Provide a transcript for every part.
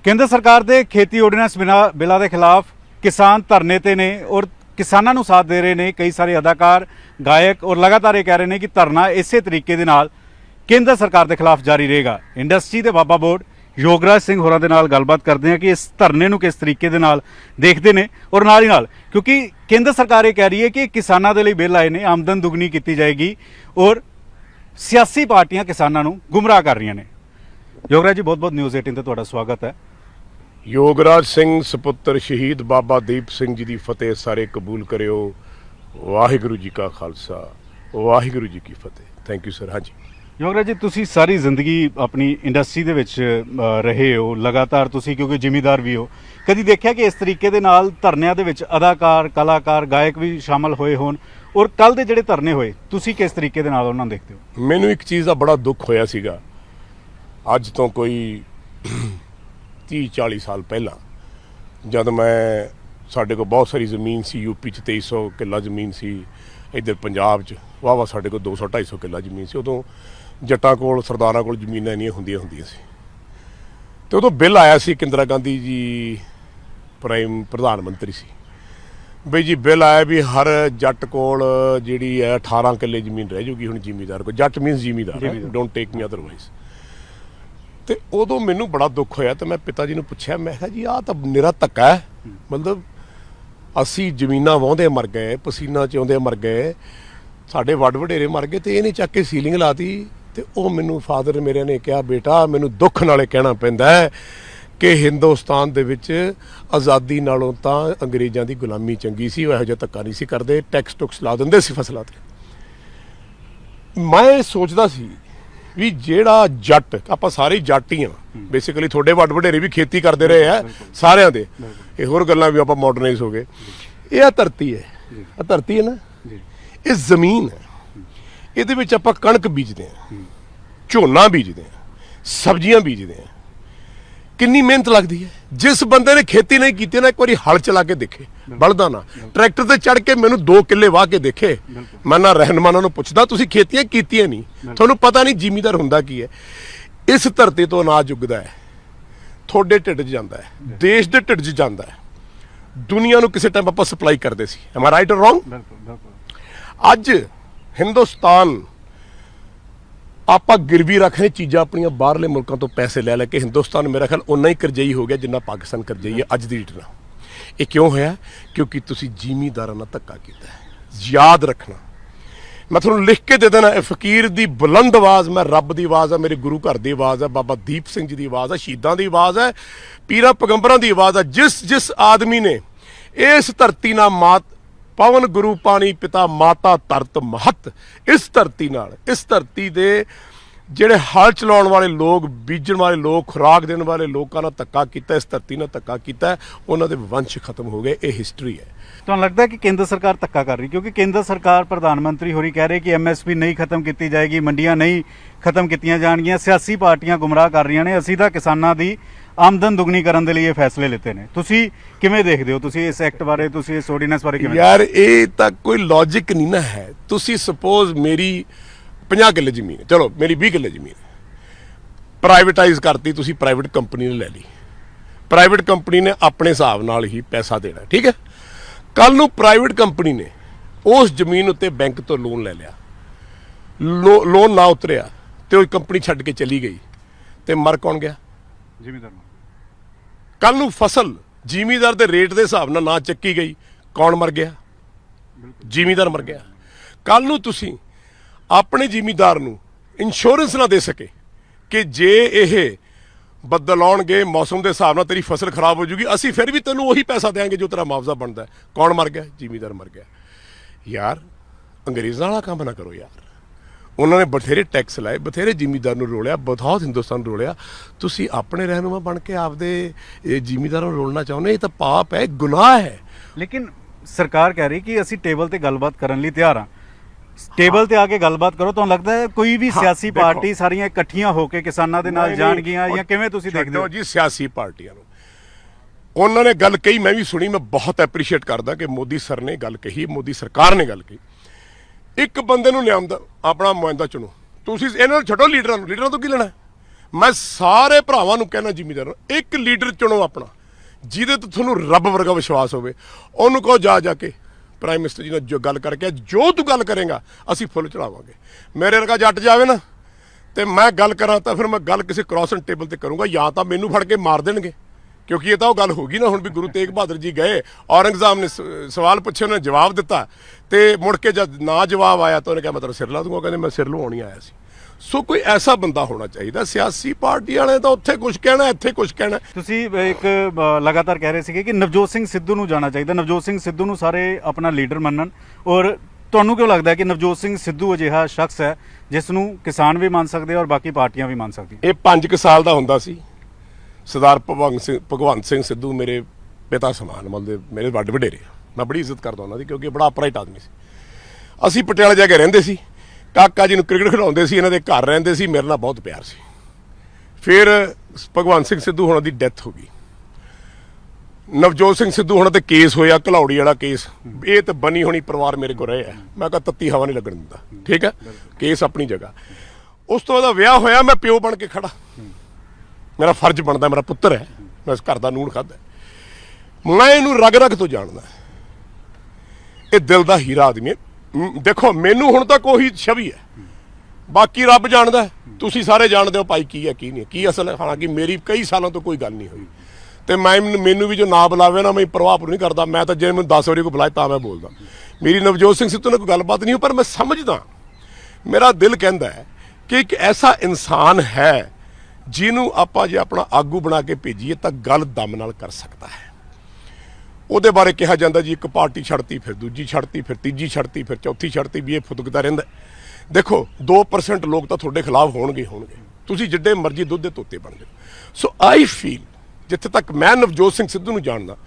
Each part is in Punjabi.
केंद्र सरकार के खेती ऑर्ਡੀਨੈਂਸ बिलों के खिलाफ किसान धरने ते ने और किसानों को साथ दे रहे हैं कई सारे अदाकार गायक और लगातार ये कह रहे हैं कि धरना इस तरीके के नाल केंद्र सरकार के खिलाफ जारी रहेगा। इंडस्ट्री के बाबा बोर्ड योगराज सिंह होरां दे नाल गलबात करते हैं कि इस धरने को किस तरीके के नाल देखते हैं और नाल ही नाल क्योंकि केंद्र सरकार ये कह रही है कि किसानों के लिए बिल आए ने आमदन दुगनी की जाएगी और सियासी पार्टियां किसानों को गुमराह कर रही हैं। योगराज जी बहुत बहुत न्यूज़ 18 ते तुहाडा स्वागत है। योगराज सिंह सपुत्र शहीद बाबा दीप सिंह जी की फतेह सारे कबूल करियो। वाहिगुरु जी का खालसा वाहिगुरु जी की फतेह। Thank you sir. हाँ जी योगराज जी तुसी सारी जिंदगी अपनी इंडस्ट्री दे विच रहे हो लगातार तुसी क्योंकि जिमीदार भी हो कभी देखा कि इस तरीके दे नाल धरनिਆਂ दे विच अदाकार कलाकार गायक भी शामिल होए होन और कल दे जिहड़े धरने होए तुसी किस तरीके दे नाल उन्हां नूं देखते हो? मैनू एक चीज़ का बड़ा दुख होया सीगा अज तो कोई 30-40 साल पहला जब मैं साढ़े को बहुत सारी ज़मीन सी यूपी 2300 किला ज़मीन सी इधर पंजाब वाह साढ़े को 200-250 किला ज़मीन सी उदों जट्टां कोल सरदारां कोल ज़मीनां इन्नियां हुंदियां सी ते उदों बिल आया सी इंदिरा गांधी जी प्राइम प्रधानमंत्री सी बई जी बिल आया भी हर जट कोल जिहड़ी है 18 किले ज़मीन रह जूगी हुण जिमीदार को जट मीनस जिमीदार डोंट टेक मी अदरवाइज। तो उदों मैनू बड़ा दुख होया तो मैं पिता जी ने पूछा मैं कहा जी आ तो निरा धक्का है मतलब असी जमीनां वाहुंदे मर गए पसीना चौंदे मर गए साडे वड वडेरे मर गए तो इहने चक के सीलिंग लाती तो वह मैनू फादर मेरे ने कहा बेटा मैनू दुख नाले कहना पैंदा है कि हिंदुस्तान दे विच आज़ादी नालों तां अंग्रेज़ां दी गुलामी चंगी सी। इहो जिहा धक्का नहीं सी करदे टैक्स टुक्स ला दिंदे सी फसलां ते। मैं सोचदा सी भी जेड़ा जट आपां सारे जट ही हाँ बेसिकली थोड़े वड वडेरे भी खेती करते रहे हैं सारिਆਂ दे ये होर गल्लां भी आपां मॉडर्नाइज हो गए। ये धरती है धरती है ना ये जमीन है ਇਹਦੇ ਵਿੱਚ ਆਪਾਂ कणक बीजते हैं झोना बीजते हैं सब्जियां बीजते हैं कितनी मेहनत लगती है। जिस बंदे ने खेती नहीं की ना एक बार हल चला के देखे बलदा ना ट्रैक्टर से चढ़ के मैनू 2 किले वाह के देखे मैं ना रहनुमाना नूं पुछदा तुसीं खेतियां कीतियां नहीं तुहानूं पता नहीं जिमीदार हुंदा की है। इस धरती तो अनाज उगदा है थोड़े ढिड 'च जांदा है देश दे ढिड 'च जांदा है दुनिया नूं किसी टाइम आपां सप्लाई करदे सी। एम आई राइट और रॉन्ग? अज हिंदुस्तान आप गिरवी रख रहे चीज़ा अपन बाहरले मुल्कों तो पैसे लै लैके हिंदुस्तान मेरा ख्याल उन्ना ही करजई हो गया जिन्ना पाकिस्तान करजई है अज की डेट नाल। ये क्यों होया? क्योंकि तुसी जिमीदारां नाल धक्का कीता है। याद रखना मैं तुहानूं लिख के दे देना फकीर दी बुलंद आवाज़ मैं रब दी आवाज़ है मेरे गुरु घर दी आवाज़ है बाबा दीप सिंह जी दी आवाज़ है शहीदां दी आवाज़ है पीरां पैगंबरां दी आवाज़ है। जिस जिस आदमी ने इस धरती नाल मात पवन गुरु पानी पिता माता धरत महत इस धरती नाल इस धरती दे ਜਿਹੜੇ हल चलाउण वाले लोग बीजण वाले लोग खुराक देने वाले लोगों नाल धक्का कीता इस धरती नाल धक्का कीता उन्हां दे वंश खत्म हो गए। ये हिस्टरी है। तो लगता है कि केंद्र सरकार धक्का कर रही क्योंकि केंद्र सरकार प्रधानमंत्री होरी कह रहे कि MSP नहीं खत्म की जाएगी मंडियां नहीं खत्म कीतियां जाणगियां सियासी पार्टियां गुमराह कर रही ने असीं तां किसानां दी आमदन दुगनी करन दे लिए फैसले लेते हैं। तुसी किवें देखदे हो तुसी इस एक्ट बारे तुसी इस ऑर्ਡੀਨੈਂਸ बारे किवें? यार ये तां कोई लॉजिक नहीं ना है। तुसी सपोज मेरी 50 किले जमीन है चलो मेरी 20 किले जमीन प्राइवेटाइज करती तुसी प्राइवेट कंपनी ने लै ली प्राइवेट कंपनी ने अपने हिसाब नाल ही पैसा देना ठीक है। कल नूं प्राइवेट कंपनी ने उस जमीन उत्ते बैंक तो लोन ले लिया लोन ना उतरिया तो कंपनी छड्ड के चली गई तो मर कौन गया? जिमीदार। कल नूं फसल जिमीदार के रेट के हिसाब नाल ना चक्की गई कौन मर गया? जिमीदार मर गया। कल नूं तुसीं अपने जिमीदार नूं इंश्योरेंस ना दे सके कि जे यह बदल आउणगे मौसम के हिसाब नाल तेरी फसल खराब हो जूगी असीं फिर भी तैनूं उही पैसा देंगे जो तेरा मुआवजा बनता है। कौन मर गया? जिमीदार मर गया। यार अंग्रेज़ां वाला काम ना करो यार उन्होंने बथेरे टैक्स लाए बथेरे जिमीदार नूं रोलिया बहुत हिंदुस्तान रोलिया तुसीं अपने रहनुमा बन के आपदे जिमीदारां नूं रोलना चाहुंदे ये तो पाप है गुनाह है। लेकिन सरकार कह रही कि असीं टेबल ते गलबात करन लई तैयार हां टेबल ते आके गलबात करो तो लगता है कोई भी सियासी पार्टी सारियां इकट्ठियां होकर किसानां दे नाल जाणगियां या किवें तुसीं देखदे हो? जी सियासी पार्टियां नूं उन्होंने गल कही मैं भी सुनी मैं बहुत एप्रीशिएट करदा कि मोदी सर ने गल कही मोदी सरकार ने गल कही एक बंदे नूं लिआंदा अपना नुमाइंदा चुनो तुसीं इन्हां नूं छड्डो लीडरां तो की लेना ਮੈਂ ਸਾਰੇ ਭਰਾਵਾਂ ਨੂੰ ਕਹਿਣਾ ਜ਼ਿਮੀਂਦਾਰਾਂ ਨੂੰ, ਇੱਕ ਲੀਡਰ ਚੁਣੋ ਆਪਣਾ ਜਿਹਦੇ ਤੇ ਤੁਹਾਨੂੰ ਰੱਬ ਵਰਗਾ ਵਿਸ਼ਵਾਸ ਹੋਵੇ। ਉਹਨੂੰ ਕਹੋ ਜਾ ਕੇ ਪ੍ਰਾਈਮ ਮਿਨਿਸਟਰ ਜੀ ਨਾਲ ਜੋ ਗੱਲ ਕਰਕੇ ਜੋ ਤੂੰ ਗੱਲ ਕਰੇਗਾ ਅਸੀਂ ਫੁੱਲ ਚੜਾਵਾਂਗੇ। ਮੇਰੇ ਵਰਗਾ ਜੱਟ ਜਾਵੇ ਨਾ ਤੇ ਮੈਂ ਗੱਲ ਕਰਾਂ ਤਾਂ ਫਿਰ ਮੈਂ ਗੱਲ ਕਿਸੇ ਕ੍ਰੋਸਨ ਟੇਬਲ ਤੇ ਕਰੂੰਗਾ, ਜਾਂ ਤਾਂ ਮੈਨੂੰ ਫੜ ਕੇ ਮਾਰ ਦੇਣਗੇ, ਕਿਉਂਕਿ ਇਹ ਤਾਂ ਉਹ ਗੱਲ ਹੋ ਗਈ ਨਾ ਹੁਣ ਵੀ ਗੁਰੂ ਤੇਗ ਬਹਾਦਰ ਜੀ ਗਏ, ਔਰੰਗਜ਼ੇਬ ਨੇ ਸਵਾਲ ਪੁੱਛੇ, ਉਹਨੇ ਜਵਾਬ ਦਿੱਤਾ ਤੇ ਮੁੜ ਕੇ ਜਦ ਨਾ ਜਵਾਬ ਆਇਆ ਤਾਂ ਉਹਨੇ ਕਿਹਾ ਮਤਲਬ ਸਿਰ ਲਾ ਦੂੰਗਾ। ਕਹਿੰਦੇ ਮੈਂ ਸਿਰ ਲਵਾਉਣ ਹੀ ਆਇਆ ਸੀ। ਸੋ ਕੋਈ ਐਸਾ ਬੰਦਾ ਹੋਣਾ ਚਾਹੀਦਾ। ਸਿਆਸੀ ਪਾਰਟੀ ਵਾਲੇ ਤਾਂ ਉੱਥੇ ਕੁਝ ਕਹਿਣਾ, ਇੱਥੇ ਕੁਝ ਕਹਿਣਾ। ਤੁਸੀਂ ਇੱਕ ਲਗਾਤਾਰ ਕਹਿ ਰਹੇ ਸੀਗੇ ਕਿ ਨਵਜੋਤ ਸਿੰਘ ਸਿੱਧੂ ਨੂੰ ਜਾਣਾ ਚਾਹੀਦਾ, ਨਵਜੋਤ ਸਿੰਘ ਸਿੱਧੂ ਨੂੰ ਸਾਰੇ ਆਪਣਾ ਲੀਡਰ ਮੰਨਣ, ਔਰ ਤੁਹਾਨੂੰ ਕਿਉਂ ਲੱਗਦਾ ਹੈ ਕਿ ਨਵਜੋਤ ਸਿੰਘ ਸਿੱਧੂ ਅਜਿਹਾ ਸ਼ਖਸ ਹੈ ਜਿਸ ਨੂੰ ਕਿਸਾਨ ਵੀ ਮੰਨ ਸਕਦੇ ਔਰ ਬਾਕੀ ਪਾਰਟੀਆਂ ਵੀ ਮੰਨ ਸਕਦੀਆਂ? ਇਹ 5 ਸਾਲ ਦਾ ਹੁੰਦਾ ਸੀ। ਸਰਦਾਰ ਭਗਵੰਤ ਸਿੰਘ ਸਿੱਧੂ ਮੇਰੇ ਪਿਤਾ ਸਮਾਨ, ਮਤਲਬ ਮੇਰੇ ਵੱਡ ਵਡੇਰੇ, ਮੈਂ ਬੜੀ ਇੱਜ਼ਤ ਕਰਦਾ ਉਹਨਾਂ ਦੀ, ਕਿਉਂਕਿ ਬੜਾ ਅਪਰਾਈਟ ਆਦਮੀ ਸੀ। ਅਸੀਂ ਪਟਿਆਲੇ ਜਾ ਕੇ ਰਹਿੰਦੇ ਸੀ, ਕਾਕਾ ਜੀ ਨੂੰ ਕ੍ਰਿਕਟ ਖਿਡਾਉਂਦੇ ਸੀ, ਇਹਨਾਂ ਦੇ ਘਰ ਰਹਿੰਦੇ ਸੀ, ਮੇਰੇ ਨਾਲ ਬਹੁਤ ਪਿਆਰ ਸੀ। ਫਿਰ ਭਗਵੰਤ ਸਿੰਘ ਸਿੱਧੂ ਹੋਣਾ ਦੀ ਡੈਥ ਹੋ ਗਈ। ਨਵਜੋਤ ਸਿੰਘ ਸਿੱਧੂ ਹੋਣਾ ਤੇ ਕੇਸ ਹੋਇਆ, ਘਲੌੜੀ ਵਾਲਾ ਕੇਸ। ਇਹ ਤਾਂ ਬਣੀ ਹੋਣੀ ਪਰਿਵਾਰ ਮੇਰੇ ਕੋਲ ਰਹੇ ਆ, ਮੈਂ ਕਿਹਾ ਤੱਤੀ ਹਵਾ ਨਹੀਂ ਲੱਗਣ ਦਿੰਦਾ, ਠੀਕ ਹੈ, ਕੇਸ ਆਪਣੀ ਜਗ੍ਹਾ। ਉਸ ਤੋਂ ਬਾਅਦ ਵਿਆਹ ਹੋਇਆ, ਮੈਂ ਪਿਓ ਬਣ ਕੇ ਖੜਾ, ਮੇਰਾ ਫਰਜ਼ ਬਣਦਾ, ਮੇਰਾ ਪੁੱਤਰ ਹੈ, ਮੈਂ ਇਸ ਘਰ ਦਾ ਨੂਣ ਖਾਧਾ, ਮੈਂ ਇਹਨੂੰ ਰਗ ਰਗ ਤੋਂ ਜਾਣਦਾ। ਇਹ ਦਿਲ ਦਾ ਹੀਰਾ ਆਦਮੀ ਹੈ। ਦੇਖੋ ਮੈਨੂੰ ਹੁਣ ਤੱਕ ਉਹੀ ਛਵੀ ਹੈ, ਬਾਕੀ ਰੱਬ ਜਾਣਦਾ, ਤੁਸੀਂ ਸਾਰੇ ਜਾਣਦੇ ਹੋ ਭਾਈ ਕੀ ਹੈ ਕੀ ਨਹੀਂ, ਕੀ ਅਸਲ ਹੈ। ਹਾਲਾਂਕਿ ਮੇਰੀ ਕਈ ਸਾਲਾਂ ਤੋਂ ਕੋਈ ਗੱਲ ਨਹੀਂ ਹੋਈ ਤੇ ਮੈਨੂੰ ਵੀ ਜੋ ਨਾ ਬੁਲਾਵੇ ਨਾ, ਮੈਂ ਪ੍ਰਭਾਵ ਨਹੀਂ ਕਰਦਾ। ਮੈਂ ਤਾਂ ਜੇ ਮੈਨੂੰ 10 ਵਾਰੀ ਕੋਈ ਬੁਲਾਏ ਤਾਂ ਮੈਂ ਬੋਲਦਾ। ਮੇਰੀ ਨਵਜੋਤ ਸਿੰਘ ਸਿੱਧੂ ਨਾਲ ਕੋਈ ਗੱਲਬਾਤ ਨਹੀਂ ਹੋ, ਪਰ ਮੈਂ ਸਮਝਦਾ, ਮੇਰਾ ਦਿਲ ਕਹਿੰਦਾ ਹੈ ਕਿ ਇੱਕ ਐਸਾ ਇਨਸਾਨ ਹੈ ਜਿਹਨੂੰ ਆਪਾਂ ਜੇ ਆਪਣਾ ਆਗੂ ਬਣਾ ਕੇ ਭੇਜੀਏ ਤਾਂ ਗੱਲ ਦਮ ਨਾਲ ਕਰ ਸਕਦਾ ਹੈ। ਉਹਦੇ ਬਾਰੇ ਕਿਹਾ ਜਾਂਦਾ ਜੀ ਇੱਕ ਪਾਰਟੀ ਛੱਡਤੀ, ਫਿਰ ਦੂਜੀ ਛੱਡਤੀ, ਫਿਰ ਤੀਜੀ ਛੱਡਤੀ, ਫਿਰ ਚੌਥੀ ਛੱਡਤੀ, ਵੀ ਇਹ ਫੁਦਕਦਾ ਰਹਿੰਦਾ। ਦੇਖੋ 2% ਲੋਕ ਤਾਂ ਤੁਹਾਡੇ ਖਿਲਾਫ ਹੋਣਗੇ, ਤੁਸੀਂ ਜਿੱਡੇ ਮਰਜ਼ੀ ਦੁੱਧ ਦੇ ਤੋਤੇ ਬਣ ਜਾਓ। ਸੋ ਆਈ ਫੀਲ, ਜਿੱਥੇ ਤੱਕ ਮੈਂ ਨਵਜੋਤ ਸਿੰਘ ਸਿੱਧੂ ਨੂੰ ਜਾਣਦਾ,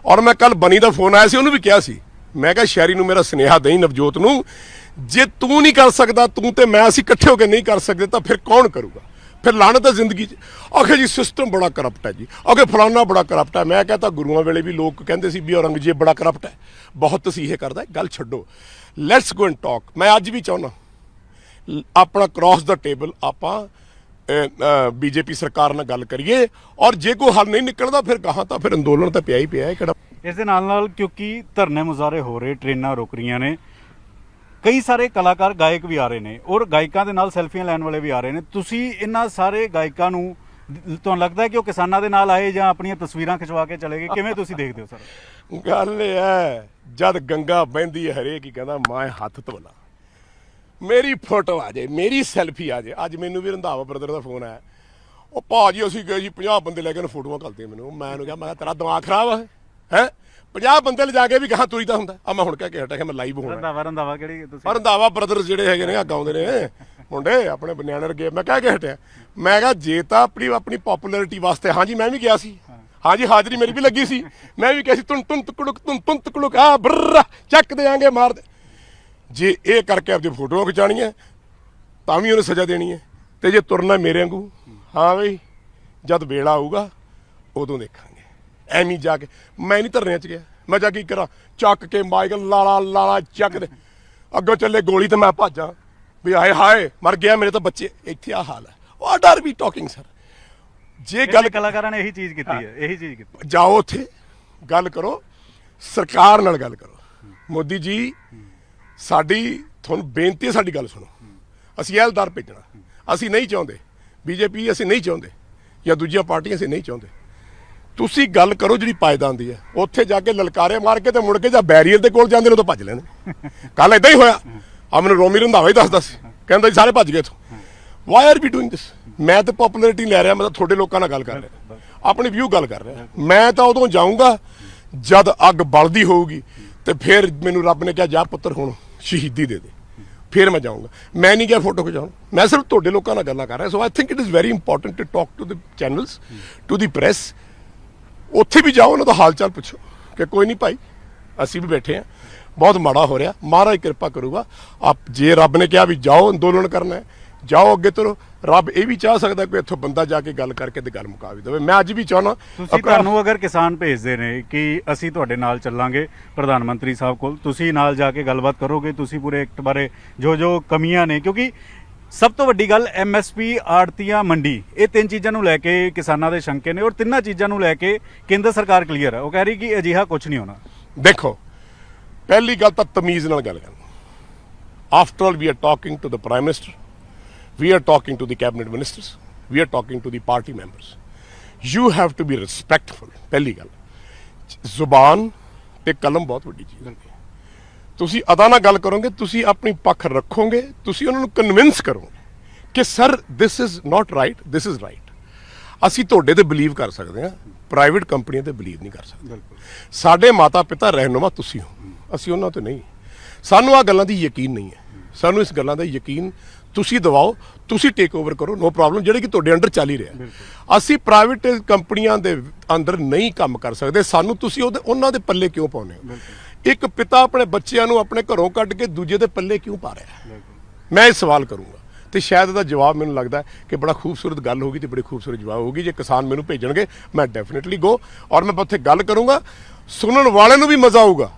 ਔਰ ਮੈਂ ਕੱਲ ਬਨੀ ਦਾ ਫੋਨ ਆਇਆ ਸੀ, ਉਹਨੂੰ ਵੀ ਕਿਹਾ ਸੀ, ਮੈਂ ਕਿਹਾ ਸ਼ਹਿਰੀ ਨੂੰ ਮੇਰਾ ਸੁਨੇਹਾ ਦੇਈ ਨਵਜੋਤ ਨੂੰ, ਜੇ ਤੂੰ ਨਹੀਂ ਕਰ ਸਕਦਾ, ਤੂੰ ਤੇ ਮੈਂ ਅਸੀਂ ਇਕੱਠੇ ਹੋ ਕੇ ਨਹੀਂ ਕਰ ਸਕਦੇ ਤਾਂ ਫਿਰ ਕੌਣ ਕਰੂਗਾ? ਫਿਰ ਲਾਹਨਤ ਹੈ ਜ਼ਿੰਦਗੀ 'ਚ। ਆਖੇ ਜੀ ਸਿਸਟਮ ਬੜਾ ਕਰਪਟ ਹੈ ਜੀ, ਆਖੇ ਫਲਾਨਾ ਬੜਾ ਕਰਪਟ ਹੈ। ਮੈਂ ਕਹਤਾ ਗੁਰੂਆਂ ਵੇਲੇ ਵੀ ਲੋਕ ਕਹਿੰਦੇ ਸੀ ਵੀ ਔਰੰਗਜ਼ੇਬ ਬੜਾ ਕਰਪਟ ਹੈ, ਬਹੁਤ ਤਸੀਹੇ ਕਰਦਾ। ਗੱਲ ਛੱਡੋ, ਲੈਟਸ ਗੋ ਐਂਡ ਟਾਕ। ਮੈਂ ਅੱਜ ਵੀ ਚਾਹੁੰਦਾ ਆਪਣਾ ਕ੍ਰਾਸ ਦਾ ਟੇਬਲ ਆਪਾਂ ਬੀਜੇਪੀ ਸਰਕਾਰ ਨਾਲ ਗੱਲ ਕਰੀਏ, ਔਰ ਜੇ ਕੋਈ ਹੱਲ ਨਹੀਂ ਨਿਕਲਦਾ ਫਿਰ ਕਹਾਂ ਤਾਂ ਫਿਰ ਅੰਦੋਲਨ ਤਾਂ ਪਿਆ ਹੀ ਪਿਆ ਹੈ। ਕਿਹੜਾ ਇਸ ਦੇ ਨਾਲ ਕਿਉਂਕਿ ਧਰਨੇ ਮੁਜ਼ਾਹਰੇ ਹੋ ਰਹੇ, ਟ੍ਰੇਨਾਂ ਰੁਕ ਰਹੀਆਂ ਨੇ, ਕਈ ਸਾਰੇ ਕਲਾਕਾਰ ਗਾਇਕ ਵੀ ਆ ਰਹੇ ਨੇ ਔਰ ਗਾਇਕਾਂ ਦੇ ਨਾਲ ਸੈਲਫੀਆਂ ਲੈਣ ਵਾਲੇ ਵੀ ਆ ਰਹੇ ਨੇ। ਤੁਸੀਂ ਇਹਨਾਂ ਸਾਰੇ ਗਾਇਕਾਂ ਨੂੰ, ਤੁਹਾਨੂੰ ਲੱਗਦਾ ਹੈ ਕਿ ਉਹ ਕਿਸਾਨਾਂ ਦੇ ਨਾਲ ਆਏ ਜਾਂ ਆਪਣੀਆਂ ਤਸਵੀਰਾਂ ਖਿਚਵਾ ਕੇ ਚਲੇ ਗਏ? ਕਿਵੇਂ ਤੁਸੀਂ ਦੇਖਦੇ ਹੋ ਸਰ? ਗੱਲ ਇਹ ਹੈ, ਜਦ ਗੰਗਾ ਬਹਿੰਦੀ ਹੈ ਹਰੇਕ ਹੀ ਕਹਿੰਦਾ ਮੈਂ ਹੱਥ ਧੋਲਾ, ਮੇਰੀ ਫੋਟੋ ਆ ਜਾਏ, ਮੇਰੀ ਸੈਲਫੀ ਆ ਜਾਏ। ਅੱਜ ਮੈਨੂੰ ਵੀ ਰੰਧਾਵਾ ਬ੍ਰਦਰ ਦਾ ਫੋਨ ਆਇਆ, ਉਹ ਭਾਜੀ ਅਸੀਂ ਗਏ ਜੀ 50 ਬੰਦੇ ਲੈ ਕੇ ਫੋਟੋਆਂ ਕਰਦੀਆਂ ਮੈਨੂੰ। ਮੈਂ ਉਹਨੂੰ ਕਿਹਾ, ਮੈਂ ਤੇਰਾ ਦਿਮਾਗ ਖਰਾਬ ਹੈ 50 ਬੰਦੇ ਲਿਜਾ ਕੇ ਵੀ ਕਹਾਂ ਤੁਰੀਦਾ ਹੁੰਦਾ। ਆ ਮੈਂ ਹੁਣ ਕਹਿ ਕੇ ਹਟਿਆ ਕਿ ਮੈਂ ਲਾਈਵ ਹੋਣਾ। ਰੰਧਾਵਾ ਕਿਹੜੀ ਤੁਸੀਂ? ਰੰਧਾਵਾ ਬ੍ਰਦਰਸ ਜਿਹੜੇ ਹੈਗੇ ਨੇ, ਗਾਉਂਦੇ ਨੇ ਮੁੰਡੇ ਆਪਣੇ ਬਨਿਆਣੇ ਵਰਗੇ। ਮੈਂ ਕਹਿ ਕੇ ਹਟਿਆ, ਮੈਂ ਕਿਹਾ ਜੇ ਤਾਂ ਆਪਣੀ ਪਪੂਲੈਰਿਟੀ ਵਾਸਤੇ, ਹਾਂਜੀ ਮੈਂ ਵੀ ਗਿਆ ਸੀ, ਹਾਂਜੀ ਹਾਜ਼ਰੀ ਮੇਰੀ ਵੀ ਲੱਗੀ ਸੀ, ਮੈਂ ਵੀ ਕਿਹਾ ਸੀ ਤੁਨ ਤੁਨ ਤਕੜੁਕ ਤੁਨ ਤੁਨ ਤਕੜੁਕ ਆ ਬਰ ਚੱਕ ਦੇਾਂਗੇ ਮਾਰ ਦੇ। ਜੇ ਇਹ ਕਰਕੇ ਆਪਣੀ ਫੋਟੋਆਂ ਖਿਚਾਣੀਆਂ ਤਾਂ ਵੀ ਉਹਨੇ ਸਜ਼ਾ ਦੇਣੀ ਹੈ, ਤੇ ਜੇ ਤੁਰਨਾ ਮੇਰੇ ਵਾਂਗੂ, ਹਾਂ ਬਈ ਜਦ ਵੇਲਾ ਆਊਗਾ ਉਦੋਂ ਦੇਖਾਂਗੇ। ਐਵੇਂ ਜਾ ਕੇ ਮੈਂ ਨਹੀਂ ਧਰਨਿਆਂ 'ਚ ਗਿਆ, ਮੈਂ ਜਾ ਕੀ ਕਰਾਂ, ਚੱਕ ਕੇ ਮਾਈਕਲ ਲਾਲਾ ਚੱਕ ਦੇ, ਅੱਗੋਂ ਚੱਲੇ ਗੋਲੀ ਤੇ ਮੈਂ ਭਾਜਾਂ ਵੀ ਹਾਏ ਹਾਏ ਮਰ ਗਿਆ ਮੇਰੇ ਤਾਂ ਬੱਚੇ। ਇੱਥੇ ਆ ਹਾਲ ਹੈ। What are we talking sir? ਜੇ ਗੱਲ ਕਲਾਕਾਰਾਂ ਨੇ ਇਹੀ ਚੀਜ਼ ਕੀਤੀ ਹੈ, ਇਹੀ ਚੀਜ਼ ਕੀਤੀ। ਜਾਓ ਉੱਥੇ ਗੱਲ ਕਰੋ, ਸਰਕਾਰ ਨਾਲ ਗੱਲ ਕਰੋ। ਮੋਦੀ ਜੀ ਸਾਡੀ ਤੁਹਾਨੂੰ ਬੇਨਤੀ ਹੈ, ਸਾਡੀ ਗੱਲ ਸੁਣੋ। ਅਸੀਂ ਐਲਦਾਰ ਭੇਜਣਾ ਅਸੀਂ ਨਹੀਂ ਚਾਹੁੰਦੇ, ਬੀਜੇਪੀ ਅਸੀਂ ਨਹੀਂ ਚਾਹੁੰਦੇ, ਜਾਂ ਦੂਜੀਆਂ ਪਾਰਟੀਆਂ ਅਸੀਂ ਨਹੀਂ ਚਾਹੁੰਦੇ। ਤੁਸੀਂ ਗੱਲ ਕਰੋ ਜਿਹੜੀ ਪਾਇਦਾਨ ਦੀ ਹੈ। ਉੱਥੇ ਜਾ ਕੇ ਲਲਕਾਰੇ ਮਾਰ ਕੇ ਤੇ ਮੁੜ ਕੇ ਜਾਂ ਬੈਰੀਅਰ ਦੇ ਕੋਲ ਜਾਂਦੇ ਨੇ ਤਾਂ ਭੱਜ ਲੈਂਦੇ। ਕੱਲ ਏਦਾਂ ਹੀ ਹੋਇਆ, ਆ ਮੈਨੂੰ ਰੋਮੀ ਰੰਧਾਵਾ ਹੀ ਦੱਸਦਾ ਸੀ, ਕਹਿੰਦਾ ਜੀ ਸਾਰੇ ਭੱਜ ਗਏ ਇੱਥੋਂ। Why are we doing this? ਮੈਂ ਤਾਂ ਪਪੂਲੈਰਿਟੀ ਲੈ ਰਿਹਾ, ਮੈਂ ਤਾਂ ਤੁਹਾਡੇ ਲੋਕਾਂ ਨਾਲ ਗੱਲ ਕਰ ਰਿਹਾ, ਆਪਣੀ ਵਿਊ ਗੱਲ ਕਰ ਰਿਹਾ। ਮੈਂ ਤਾਂ ਉਦੋਂ ਜਾਊਂਗਾ ਜਦ ਅੱਗ ਬਲਦੀ ਹੋਊਗੀ, ਤੇ ਫਿਰ ਮੈਨੂੰ ਰੱਬ ਨੇ ਕਿਹਾ ਜਾ ਪੁੱਤਰ ਹੁਣ ਸ਼ਹੀਦੀ ਦੇ ਦੇ, ਫਿਰ ਮੈਂ ਜਾਊਂਗਾ। ਮੈਂ ਨਹੀਂ ਗਿਆ ਫੋਟੋ ਖਿਚਾਉਣ, ਮੈਂ ਸਿਰਫ ਤੁਹਾਡੇ ਲੋਕਾਂ ਨਾਲ ਗੱਲਾਂ ਕਰ ਰਿਹਾ। So I think it is very important to talk to the channels, to the press. ਉੱਥੇ ਵੀ ਜਾਓ, ਉਹਨਾਂ ਦਾ ਹਾਲ ਚਾਲ ਪੁੱਛੋ ਕਿ ਕੋਈ ਨਹੀਂ ਭਾਈ ਅਸੀਂ ਵੀ ਬੈਠੇ ਹਾਂ, ਬਹੁਤ ਮਾੜਾ ਹੋ ਰਿਹਾ, ਮਹਾਰਾਜ ਕਿਰਪਾ ਕਰੂਗਾ। ਆਪ ਜੇ ਰੱਬ ਨੇ ਕਿਹਾ ਵੀ ਜਾਓ ਅੰਦੋਲਨ ਕਰਨਾ ਹੈ, ਜਾਓ ਅੱਗੇ ਤੁਰੋ। ਰੱਬ ਇਹ ਵੀ ਚਾਹ ਸਕਦਾ ਕੋਈ ਇੱਥੋਂ ਬੰਦਾ ਜਾ ਕੇ ਗੱਲ ਕਰਕੇ ਤੇ ਗੱਲ ਮੁਕਾ ਵੀ ਦੇਵੇ। ਮੈਂ ਅੱਜ ਵੀ ਚਾਹੁੰਦਾ, ਤੁਸੀਂ ਤੁਹਾਨੂੰ ਅਗਰ ਕਿਸਾਨ ਭੇਜਦੇ ਨੇ ਕਿ ਅਸੀਂ ਤੁਹਾਡੇ ਨਾਲ ਚੱਲਾਂਗੇ ਪ੍ਰਧਾਨ ਮੰਤਰੀ ਸਾਹਿਬ ਕੋਲ, ਤੁਸੀਂ ਨਾਲ ਜਾ ਕੇ ਗੱਲਬਾਤ ਕਰੋਗੇ? ਤੁਸੀਂ ਪੂਰੇ ਐਕਟ ਬਾਰੇ ਜੋ ਕਮੀਆਂ ਨੇ, ਕਿਉਂਕਿ ਸਭ ਤੋਂ ਵੱਡੀ ਗੱਲ ਐਮਐਸਪੀ, ਆੜਤੀਆਂ, ਮੰਡੀ, ਇਹ ਤਿੰਨ ਚੀਜ਼ਾਂ ਨੂੰ ਲੈ ਕੇ ਕਿਸਾਨਾਂ ਦੇ ਸ਼ੰਕੇ ਨੇ ਔਰ ਤਿੰਨਾਂ ਚੀਜ਼ਾਂ ਨੂੰ ਲੈ ਕੇ ਕੇਂਦਰ ਸਰਕਾਰ ਕਲੀਅਰ ਹੈ। ਉਹ ਕਹਿ ਰਹੀ ਕਿ ਅਜਿਹਾ ਕੁਝ ਨਹੀਂ ਹੋਣਾ। ਦੇਖੋ, ਪਹਿਲੀ ਗੱਲ ਤਾਂ ਤਮੀਜ਼ ਨਾਲ ਗੱਲ ਕਰਨੀ। After all we are talking to the prime minister, we are talking to the cabinet ministers, we are talking to the party members. You have to be respectful. ਪਹਿਲੀ ਗੱਲ, ਜ਼ੁਬਾਨ ਤੇ ਕਲਮ ਬਹੁਤ ਵੱਡੀ ਚੀਜ਼ ਹੈ। ਤੁਸੀਂ ਅਦਾ ਨਾਲ ਗੱਲ ਕਰੋਗੇ, ਤੁਸੀਂ ਆਪਣੀ ਪੱਖ ਰੱਖੋਗੇ, ਤੁਸੀਂ ਉਹਨਾਂ ਨੂੰ ਕਨਵਿੰਸ ਕਰੋਗੇ ਕਿ sir this is not right, this is right. ਅਸੀਂ ਤੁਹਾਡੇ ਤੇ ਬਿਲੀਵ ਕਰ ਸਕਦੇ ਹਾਂ, ਪ੍ਰਾਈਵੇਟ ਕੰਪਨੀਆਂ ਤੇ ਬਿਲੀਵ ਨਹੀਂ ਕਰ ਸਕਦੇ। ਸਾਡੇ ਮਾਤਾ ਪਿਤਾ ਰਹਿਨੁਮਾ ਤੁਸੀਂ ਹੋ, ਅਸੀਂ ਉਹਨਾਂ ਤੇ ਨਹੀਂ। ਸਾਨੂੰ ਆ ਗੱਲਾਂ ਦੀ ਯਕੀਨ ਨਹੀਂ ਹੈ। ਸਾਨੂੰ ਇਸ ਗੱਲਾਂ ਦਾ ਯਕੀਨ ਤੁਸੀਂ ਦਿਵਾਓ, ਤੁਸੀਂ ਟੇਕ ਓਵਰ ਕਰੋ, ਨੋ ਪ੍ਰੋਬਲਮ, ਜਿਹੜੇ ਕਿ ਤੁਹਾਡੇ ਅੰਡਰ ਚੱਲ ਹੀ ਰਿਹਾ। ਅਸੀਂ ਪ੍ਰਾਈਵੇਟ ਕੰਪਨੀਆਂ ਦੇ ਅੰਦਰ ਨਹੀਂ ਕੰਮ ਕਰ ਸਕਦੇ। ਸਾਨੂੰ ਤੁਸੀਂ ਉਹਨਾਂ ਦੇ ਪੱਲੇ ਕਿਉਂ ਪਾਉਂਦੇ ਹੋ? ਇੱਕ ਪਿਤਾ ਆਪਣੇ ਬੱਚਿਆਂ ਨੂੰ ਆਪਣੇ ਘਰੋਂ ਕੱਢ ਕੇ ਦੂਜੇ ਦੇ ਪੱਲੇ ਕਿਉਂ ਪਾ ਰਿਹਾ? ਮੈਂ ਇਹ ਸਵਾਲ ਕਰੂੰਗਾ ਤੇ ਸ਼ਾਇਦ ਇਹਦਾ ਜਵਾਬ ਮੈਨੂੰ ਲੱਗਦਾ ਕਿ ਬੜਾ ਖੂਬਸੂਰਤ ਗੱਲ ਹੋਗੀ ਤੇ ਬੜੀ ਖੂਬਸੂਰਤ ਜਵਾਬ ਹੋਗੀ। ਜੇ ਕਿਸਾਨ ਮੈਨੂੰ ਭੇਜਣਗੇ, ਮੈਂ ਡੈਫੀਨੇਟਲੀ ਗੋ, ਔਰ ਮੈਂ ਉੱਥੇ ਗੱਲ ਕਰੂੰਗਾ। ਸੁਣਨ ਵਾਲੇ ਨੂੰ ਵੀ ਮਜ਼ਾ ਆਊਗਾ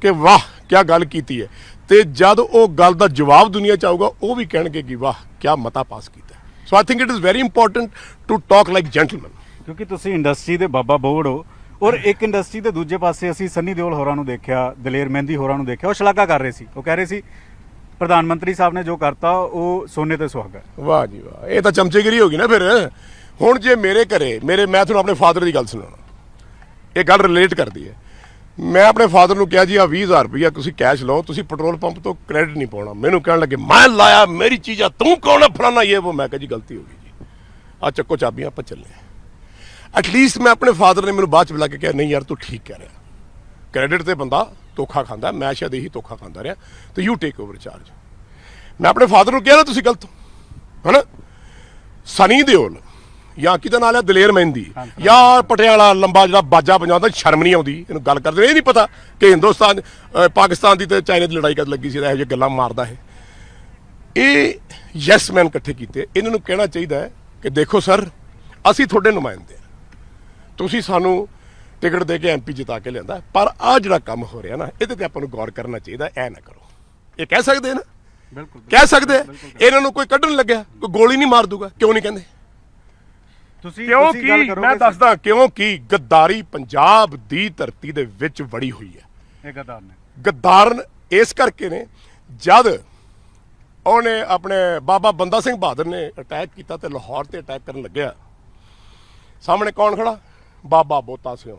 ਕਿ ਵਾਹ ਕੀ ਗੱਲ ਕੀਤੀ ਹੈ, ਤੇ ਜਦ ਉਹ ਗੱਲ ਦਾ ਜਵਾਬ ਦੁਨੀਆ ਚ ਆਊਗਾ, ਉਹ ਵੀ ਕਹਿਣਗੇ ਕਿ ਵਾਹ ਕੀ ਮਤਾ ਪਾਸ ਕੀਤਾ। So I think it is very important to talk like gentleman. ਕਿਉਂਕਿ ਤੁਸੀਂ ਇੰਡਸਟਰੀ ਦੇ ਬਾਬਾ ਬੋੜ ਹੋ ਔਰ ਇੱਕ ਇੰਡਸਟਰੀ ਦੇ ਦੂਜੇ ਪਾਸੇ ਅਸੀਂ ਸੰਨੀ ਦਿਓਲ ਹੋਰਾਂ ਨੂੰ ਦੇਖਿਆ, ਦਲੇਰ ਮਹਿੰਦੀ ਹੋਰਾਂ ਨੂੰ ਦੇਖਿਆ, ਉਹ ਸ਼ਲਾਘਾ ਕਰ ਰਹੇ ਸੀ। ਉਹ ਕਹਿ ਰਹੇ ਸੀ ਪ੍ਰਧਾਨ ਮੰਤਰੀ ਸਾਹਿਬ ਨੇ ਜੋ ਕਰਤਾ ਉਹ ਸੋਨੇ ਤੇ ਸੁਹਾਗਾ। ਵਾਹ ਜੀ ਵਾਹ, ਇਹ ਤਾਂ ਚਮਚੇਗਿਰੀ ਹੋ ਗਈ ਨਾ ਫਿਰ। ਹੁਣ ਜੇ ਮੇਰੇ ਘਰੇ ਮੈਂ ਤੁਹਾਨੂੰ ਆਪਣੇ ਫਾਦਰ ਦੀ ਗੱਲ ਸੁਣਾਉਣਾ, ਇਹ ਗੱਲ ਰਿਲੇਟ ਕਰਦੀ ਹੈ। ਮੈਂ ਆਪਣੇ ਫਾਦਰ ਨੂੰ ਕਿਹਾ ਜੀ ਆ 20,000 ਰੁਪਇਆ ਤੁਸੀਂ ਕੈਸ਼ ਲਓ, ਤੁਸੀਂ ਪੈਟਰੋਲ ਪੰਪ ਤੋਂ ਕ੍ਰੈਡਿਟ ਨਹੀਂ ਪਾਉਣਾ। ਮੈਨੂੰ ਕਹਿਣ ਲੱਗੇ ਮੈਂ ਲਾਇਆ, ਮੇਰੀ ਚੀਜ਼ ਆ, ਤੂੰ ਕੌਣ ਹੈ, ਫਲਾਣਾ ਇਹ ਉਹ। ਮੈਂ ਕਿਹਾ ਜੀ ਗਲਤੀ ਹੋ ਗਈ ਜੀ, ਆ ਚੱਕੋ ਚਾਬੀਆਂ, ਆਪਾਂ ਚੱਲੇ। ਐਟਲੀਸਟ ਮੈਂ ਆਪਣੇ ਫਾਦਰ ਨੇ ਮੈਨੂੰ ਬਾਅਦ ਚ ਬੁਲਾ ਕੇ ਕਿਹਾ ਨਹੀਂ ਯਾਰ ਤੂੰ ਠੀਕ ਕਹਿ ਰਿਹਾ, ਕ੍ਰੈਡਿਟ ਤੇ ਬੰਦਾ ਧੋਖਾ ਖਾਂਦਾ, ਮੈਂ ਸ਼ਾਇਦ ਇਹੀ ਧੋਖਾ ਖਾਂਦਾ ਰਿਹਾ, ਤੇ ਯੂ ਟੇਕ ਓਵਰ ਚਾਰਜ। ਮੈਂ ਆਪਣੇ ਫਾਦਰ ਨੂੰ ਕਿਹਾ ਨਾ ਤੁਸੀਂ ਗਲਤ ਹੋ, ਹੈ ਨਾ। ਸਨੀ ਦਿਓਲ ਜਾਂ ਕਿਹਦਾ ਨਾਲ ਹੈ, ਦਲੇਰ ਮਹਿੰਦੀ ਜਾਂ ਪਟਿਆਲਾ ਲੰਬਾ ਜਿਹੜਾ ਬਾਜਾ ਵਜਾਉਂਦਾ, ਸ਼ਰਮ ਨਹੀਂ ਆਉਂਦੀ ਇਹਨੂੰ ਗੱਲ ਕਰਦੇ। ਇਹ ਨਹੀਂ ਪਤਾ ਕਿ ਹਿੰਦੁਸਤਾਨ ਪਾਕਿਸਤਾਨ ਦੀ ਤੇ ਚਾਈਨਾ ਦੀ ਲੜਾਈ ਕਦ ਲੱਗੀ ਸੀ, ਇਹੋ ਜਿਹੀ ਗੱਲਾਂ ਮਾਰਦਾ ਹੈ। ਇਹ ਯੈਸ ਮੈਨ ਇਕੱਠੇ ਕੀਤੇ। ਇਹਨਾਂ ਨੂੰ ਕਹਿਣਾ ਚਾਹੀਦਾ ਹੈ ਕਿ ਦੇਖੋ ਸਰ, ਅਸੀਂ ਤੁਹਾਡੇ ਨੁਮਾਇੰਦੇ ਹਾਂ, ਤੁਸੀਂ ਸਾਨੂੰ ਟਿਕਟ ਦੇ ਕੇ ਐਮਪੀ ਜਿਤਾ ਕੇ ਲਿਆਂਦਾ, ਪਰ ਆਹ ਜਿਹੜਾ ਕੰਮ ਹੋ ਰਿਹਾ ਨਾ, ਇਹਦੇ ਤੇ ਆਪਾਂ ਨੂੰ ਗੌਰ ਕਰਨਾ ਚਾਹੀਦਾ। ਐ ਨਾ ਕਰੋ। ਇਹ ਕਹਿ ਸਕਦੇ ਨਾ, ਬਿਲਕੁਲ ਕਹਿ ਸਕਦੇ। ਇਹਨਾਂ ਨੂੰ ਕੋਈ ਕੱਢਣ ਲੱਗਿਆ, ਕੋਈ ਗੋਲੀ ਨਹੀਂ ਮਾਰ ਦੂਗਾ, ਕਿਉਂ ਨਹੀਂ ਕਹਿੰਦੇ? ਕਿਉਂਕਿ ਮੈਂ ਦੱਸਦਾ, ਕਿਉਂਕਿ ਗੱਦਾਰੀ ਪੰਜਾਬ ਦੀ ਧਰਤੀ ਦੇ ਵਿੱਚ ਵੜੀ ਹੋਈ ਹੈ। ਇਹ ਗੱਦਾਰ ਨੇ, ਗੱਦਾਰ ਇਸ ਕਰਕੇ ਨੇ, ਜਦ ਉਹਨੇ ਆਪਣੇ ਬਾਬਾ ਬੰਦਾ ਸਿੰਘ ਬਹਾਦਰ ਨੇ ਅਟੈਕ ਕੀਤਾ ਤੇ ਲਾਹੌਰ ਤੇ ਅਟੈਕ ਕਰਨ ਲੱਗਿਆ, ਸਾਹਮਣੇ ਕੌਣ ਖੜਾ? ਬਾਬਾ ਬੋਤਾ ਸਿੰਘ।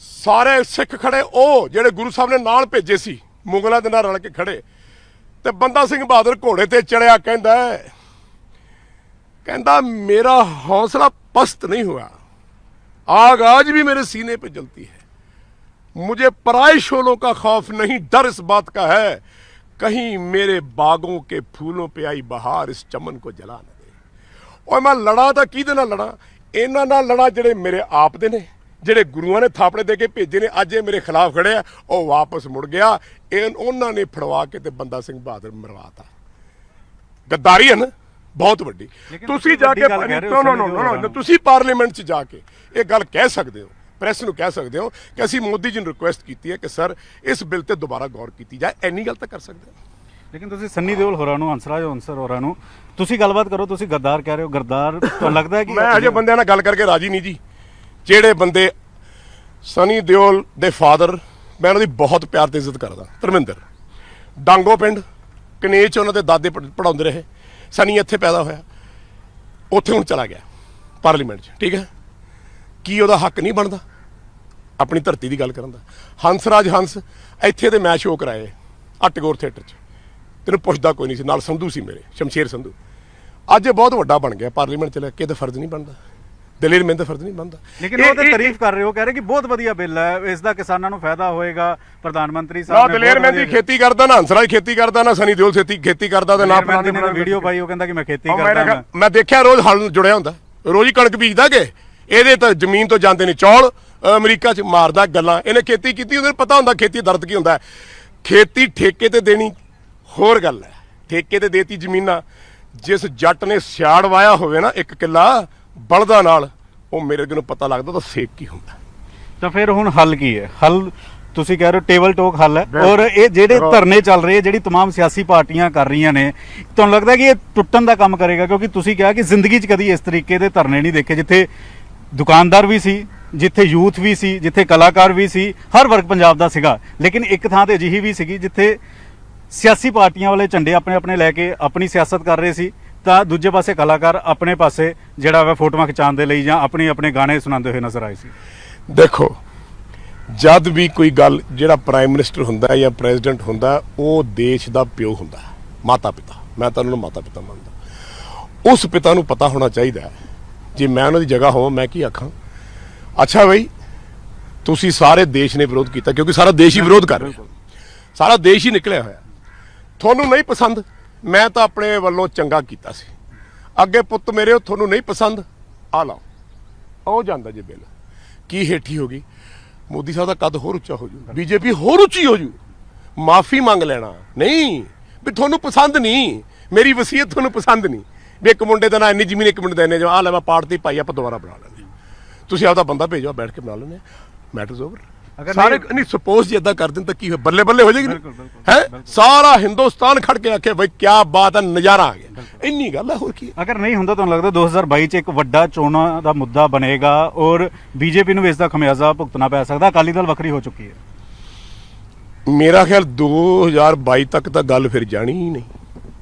ਸਾਰੇ ਸਿੱਖ ਖੜੇ, ਉਹ ਜਿਹੜੇ ਗੁਰੂ ਸਾਹਿਬ ਨੇ ਨਾਲ ਭੇਜੇ ਸੀ, ਮੁਗਲਾਂ ਦੇ ਨਾਲ ਰਲ ਕੇ ਖੜੇ। ਤੇ ਬੰਦਾ ਸਿੰਘ ਬਹਾਦਰ ਘੋੜੇ ਤੇ ਚੜਿਆ, ਕਹਿੰਦਾ मेरा हौसला पस्त नहीं हुआ, आग आज भी मेरे सीने पे जलती है, मुझे पराए शोलों का खौफ नहीं, डर इस बात का है कहीं मेरे बागों के फूलों पे आई बहार इस चमन को जला न दे। और मैं लड़ा तो किहदे नाल लड़ा? इन्हां नाल लड़ा ਜਿਹੜੇ ਮੇਰੇ ਆਪ ਦੇ ਨੇ, ਜਿਹੜੇ ਗੁਰੂਆਂ ਨੇ ਥਾਪੜੇ ਦੇ ਕੇ ਭੇਜੇ ਨੇ, ਅੱਜ ਇਹ ਮੇਰੇ ਖਿਲਾਫ ਖੜੇ ਆ। ਉਹ ਵਾਪਸ ਮੁੜ ਗਿਆ, ਉਹਨਾਂ ਨੇ ਫੜਵਾ ਕੇ ਤੇ ਬੰਦਾ ਸਿੰਘ ਬਹਾਦਰ ਮਰਵਾਤਾ। ਗੱਦਾਰੀ ਹੈ ਨਾ ਬਹੁਤ ਵੱਡੀ। ਤੁਸੀਂ ਜਾ ਕੇ ਤੁਸੀਂ ਪਾਰਲੀਮੈਂਟ 'ਚ ਜਾ ਕੇ ਇਹ ਗੱਲ ਕਹਿ ਸਕਦੇ ਹੋ, ਪ੍ਰੈਸ ਨੂੰ ਕਹਿ ਸਕਦੇ ਹੋ ਕਿ ਅਸੀਂ ਮੋਦੀ ਜੀ ਨੂੰ ਰਿਕੁਐਸਟ ਕੀਤੀ ਹੈ ਕਿ ਸਰ ਇਸ ਬਿੱਲ ਤੇ ਦੁਬਾਰਾ ਗੌਰ ਕੀਤੀ ਜਾਏ। ਇੰਨੀ ਗੱਲ ਤਾਂ ਕਰ ਸਕਦੇ ਹੋ। ਲੇਕਿਨ ਤੁਸੀਂ ਸੰਨੀ ਦਿਓਲ ਹੋਰਾਂ ਨੂੰ, ਹੰਸਰਾਜ ਹੰਸਰ ਹੋਰਾਂ ਨੂੰ ਤੁਸੀਂ ਗੱਲਬਾਤ ਕਰੋ। ਤੁਸੀਂ ਗੱਦਾਰ ਕਹਿ ਰਹੇ ਹੋ, ਗੱਦਾਰ ਤੁਹਾਨੂੰ ਲੱਗਦਾ ਹੈ ਕਿ ਮੈਂ ਅਜੇ ਬੰਦਿਆਂ ਨਾਲ ਗੱਲ ਕਰਕੇ ਰਾਜੀ ਨਹੀਂ ਜੀ। ਜਿਹੜੇ ਬੰਦੇ ਸਨੀ ਦਿਓਲ ਦੇ ਫਾਦਰ, ਮੈਂ ਉਹਨਾਂ ਦੀ ਬਹੁਤ ਪਿਆਰ ਤੇ ਇੱਜ਼ਤ ਕਰਦਾ। ਧਰਮਿੰਦਰ ਡਾਂਗੋ ਪਿੰਡ ਕਨੇਚ ਉਹਨਾਂ ਦੇ ਦਾਦੇ ਪੜਾਉਂਦੇ ਰਹੇ। ਸਨੀ ਇੱਥੇ ਪੈਦਾ ਹੋਇਆ, ਉੱਥੇ ਹੁਣ ਚਲਾ ਗਿਆ ਪਾਰਲੀਮੈਂਟ 'ਚ, ਠੀਕ ਹੈ। ਕੀ ਉਹਦਾ ਹੱਕ ਨਹੀਂ ਬਣਦਾ ਆਪਣੀ ਧਰਤੀ ਦੀ ਗੱਲ ਕਰਨ ਦਾ? ਹੰਸਰਾਜ ਹੰਸ ਇੱਥੇ ਦੇ ਮੈਚ ਸ਼ੋਅ ਕਰਾਏ ਟੈਗੋਰ ਥੀਏਟਰ 'ਚ, ਤੈਨੂੰ ਪੁੱਛਦਾ ਕੋਈ ਨਹੀਂ ਸੀ। ਨਾਲ ਸੰਧੂ ਸੀ ਮੇਰੇ, ਸ਼ਮਸ਼ੇਰ ਸੰਧੂ। ਅੱਜ ਇਹ ਬਹੁਤ ਵੱਡਾ ਬਣ ਗਿਆ ਪਾਰਲੀਮੈਂਟ 'ਚ ਲੈ ਕੇ, ਇਹਦਾ ਫਰਜ਼ ਨਹੀਂ ਬਣਦਾ, ਦਲੇਰ ਮਹਿੰਦੀ ਦਾ ਫਰਜ਼ ਨਹੀਂ ਬਣਦਾ। ਲੇਕਿਨ ਉਹ ਤਾਂ ਤਾਰੀਫ ਕਰ ਰਹੇ ਹੋ, ਕਹਿ ਰਹੇ ਕਿ ਬਹੁਤ ਵਧੀਆ ਬਿੱਲ ਹੈ, ਇਸ ਦਾ ਕਿਸਾਨਾਂ ਨੂੰ ਫਾਇਦਾ ਹੋਏਗਾ। ਪ੍ਰਧਾਨ ਮੰਤਰੀ ਸਾਹਿਬ ਨੇ ਦਲੇਰ ਮਹਿੰਦੀ ਖੇਤੀ ਕਰਦਾ, ਨਾ ਹੰਸਰਾਜ ਖੇਤੀ ਕਰਦਾ, ਨਾ ਸਨੀ ਦਿਓਲ ਖੇਤੀ ਕਰਦਾ, ਤੇ ਨਾ ਪ੍ਰਧਾਨ ਨੇ ਵੀਡੀਓ ਪਾਈ, ਉਹ ਕਹਿੰਦਾ ਕਿ ਮੈਂ ਖੇਤੀ ਕਰਦਾ। ਮੈਂ ਦੇਖਿਆ ਰੋਜ਼ ਹਲ ਜੁੜਿਆ ਹੁੰਦਾ, ਰੋਜ਼ ਹੀ ਕਣਕ ਬੀਜਦਾ ਕਿ ਇਹਦੇ ਤਾਂ ਜ਼ਮੀਨ ਤੋਂ ਜਾਂਦੇ ਨੇ ਚੌਲ, ਅਮਰੀਕਾ 'ਚ ਮਾਰਦਾ ਗੱਲਾਂ। ਇਹਨੇ ਖੇਤੀ ਕੀਤੀ, ਉਹਨੂੰ ਪਤਾ ਹੁੰਦਾ ਖੇਤੀ ਦਰਦ ਕੀ ਹੁੰਦਾ। ਖੇਤੀ ਠੇਕੇ ਤੇ ਦੇਣੀ ਹੋਰ ਗੱਲ ਹੈ। ਠੇਕੇ ਤੇ ਦੇਤੀ ਜ਼ਮੀਨਾਂ, ਜਿਸ ਜੱਟ ਨੇ ਸਿਆੜ ਵਾਇਆ ਹੋਵੇ ਨਾ 1 ਕਿੱਲਾ ਬਲਦਾਂ ਨਾਲ, ਉਹ ਮੇਰੇ ਨੂੰ ਪਤਾ ਲੱਗਦਾ ਤਾਂ ਸੇਕ ਕੀ ਹੁੰਦਾ। ਤਾਂ ਫਿਰ ਹੁਣ ਹੱਲ ਕੀ ਹੈ? ਹੱਲ ਤੁਸੀਂ ਕਹਿ ਰਹੇ ਹੋ ਟੇਬਲ ਟੋਕ ਹੱਲ ਹੈ, ਔਰ ਇਹ ਜਿਹੜੇ ਧਰਨੇ ਚੱਲ ਰਹੇ, ਜਿਹੜੀ तमाम ਸਿਆਸੀ ਪਾਰਟੀਆਂ ਕਰ ਰਹੀਆਂ ਨੇ, ਤੁਹਾਨੂੰ ਲੱਗਦਾ ਕਿ ਇਹ ਟੁੱਟਣ ਦਾ ਕੰਮ ਕਰੇਗਾ? ਕਿਉਂਕਿ ਤੁਸੀਂ ਕਿਹਾ ਕਿ ਜ਼ਿੰਦਗੀ 'ਚ ਕਦੀ ਇਸ ਤਰੀਕੇ ਦੇ ਧਰਨੇ ਨਹੀਂ ਦੇਖੇ, ਜਿੱਥੇ ਦੁਕਾਨਦਾਰ ਵੀ ਸੀ, ਜਿੱਥੇ ਯੂਥ ਵੀ ਸੀ, ਜਿੱਥੇ ਕਲਾਕਾਰ ਵੀ ਸੀ, ਹਰ ਵਰਗ ਪੰਜਾਬ ਦਾ ਸੀਗਾ। ਲੇਕਿਨ ਇੱਕ ਥਾਂ ਤੇ ਅਜਿਹੀ ਵੀ ਸੀਗੀ ਜਿੱਥੇ ਸਿਆਸੀ ਪਾਰਟੀਆਂ ਵਾਲੇ ਝੰਡੇ ਆਪਣੇ ਆਪਣੇ ਲੈ ਕੇ ਆਪਣੀ ਸਿਆਸਤ ਕਰ ਰਹੇ ਸੀ, ਤਾਂ ਦੂਜੇ ਪਾਸੇ ਕਲਾਕਾਰ ਆਪਣੇ ਪਾਸੇ ਜਿਹੜਾ ਵਾ ਫੋਟੋਆਂ ਖਿਚਾਉਣ ਦੇ ਲਈ ਜਾਂ ਆਪਣੇ ਆਪਣੇ ਗਾਣੇ ਸੁਣਾਉਂਦੇ ਹੋਏ ਨਜ਼ਰ ਆਏ ਸੀ। ਦੇਖੋ, ਜਦ ਵੀ ਕੋਈ ਗੱਲ, ਜਿਹੜਾ ਪ੍ਰਾਈਮ ਮਿਨਿਸਟਰ ਹੁੰਦਾ ਜਾਂ ਪ੍ਰੈਜ਼ੀਡੈਂਟ ਹੁੰਦਾ, ਉਹ ਦੇਸ਼ ਦਾ ਪਿਓ ਹੁੰਦਾ, ਮਾਤਾ ਪਿਤਾ। ਮੈਂ ਤਾਂ ਉਹਨਾਂ ਨੂੰ ਮਾਤਾ ਪਿਤਾ ਮੰਨਦਾ। ਉਸ ਪਿਤਾ ਨੂੰ ਪਤਾ ਹੋਣਾ ਚਾਹੀਦਾ ਹੈ, ਜੇ ਮੈਂ ਉਹਨਾਂ ਦੀ ਜਗ੍ਹਾ ਹੋਵਾਂ ਮੈਂ ਕੀ ਆਖਾਂ, ਅੱਛਾ ਬਈ ਤੁਸੀਂ ਸਾਰੇ ਦੇਸ਼ ਨੇ ਵਿਰੋਧ ਕੀਤਾ, ਕਿਉਂਕਿ ਸਾਰਾ ਦੇਸ਼ ਹੀ ਵਿਰੋਧ ਕਰ ਰਿਹਾ, ਸਾਰਾ ਦੇਸ਼ ਹੀ ਨਿਕਲਿਆ ਹੋਇਆ। ਤੁਹਾਨੂੰ ਨਹੀਂ ਪਸੰਦ, ਮੈਂ ਤਾਂ ਆਪਣੇ ਵੱਲੋਂ ਚੰਗਾ ਕੀਤਾ ਸੀ, ਅੱਗੇ ਪੁੱਤ ਮੇਰੇ ਤੁਹਾਨੂੰ ਨਹੀਂ ਪਸੰਦ, ਆ ਲਾਓ, ਉਹ ਜਾਂਦਾ ਜੇ ਬਿੱਲ। ਕੀ ਹੇਠੀ ਹੋ ਗਈ? ਮੋਦੀ ਸਾਹਿਬ ਦਾ ਕੱਦ ਹੋਰ ਉੱਚਾ ਹੋ ਜੂ, ਬੀਜੇਪੀ ਹੋਰ ਉੱਚੀ ਹੋ ਜੂ। ਮਾਫੀ ਮੰਗ ਲੈਣਾ ਨਹੀਂ ਵੀ ਤੁਹਾਨੂੰ ਪਸੰਦ ਨਹੀਂ, ਮੇਰੀ ਵਸੀਅਤ ਤੁਹਾਨੂੰ ਪਸੰਦ ਨਹੀਂ, ਵੀ ਇੱਕ ਮੁੰਡੇ ਦਾ ਨਾ ਇੰਨੀ ਜ਼ਮੀਨ, ਇੱਕ ਮੁੰਡੇ ਦਾ ਇੰਨੇ, ਜੋ ਆ ਲੈ ਮੈਂ ਪਾੜਤੀ ਭਾਈ, ਆਪਾਂ ਦੁਬਾਰਾ ਬਣਾ ਲੈਂਦੇ, ਤੁਸੀਂ ਆਪਦਾ ਬੰਦਾ ਭੇਜੋ, ਬੈਠ ਕੇ ਬਣਾ ਲੈਂਦੇ, ਮੈਟਰਸ ਓਵਰ। ਸਾਰੇ ਨਹੀਂ, ਸਪੋਜ਼ ਜੇ ਇਦਾਂ ਕਰ ਦੇਣ ਤਾਂ ਕੀ ਬੱਲੇ ਬੱਲੇ ਹੋ ਜਾਏਗੀ ਹੈ, ਸਾਰਾ ਹਿੰਦੁਸਤਾਨ ਖੜ ਕੇ ਆਖੇ ਬਈ ਕੀ ਬਾਤ ਹੈ, ਨਜ਼ਾਰਾ ਆ ਗਿਆ, ਇੰਨੀ ਗੱਲ ਹੈ, ਹੋਰ ਕੀ। ਅਗਰ ਨਹੀਂ ਹੁੰਦਾ, ਤੁਹਾਨੂੰ ਲੱਗਦਾ 2022 ਚ ਇੱਕ ਵੱਡਾ ਚੋਣਾਂ ਦਾ ਮੁੱਦਾ ਬਣੇਗਾ ਔਰ ਬੀਜੇਪੀ ਨੂੰ ਇਸ ਦਾ ਖਮਿਆਜ਼ਾ ਭੁਗਤਣਾ ਪੈ ਸਕਦਾ? ਅਕਾਲੀ ਦਲ ਵੱਖਰੀ ਹੋ ਚੁੱਕੀ ਹੈ। ਮੇਰਾ ਖਿਆਲ 2022 ਤੱਕ ਤਾਂ ਗੱਲ ਫਿਰ ਜਾਣੀ ਹੀ ਨਹੀਂ,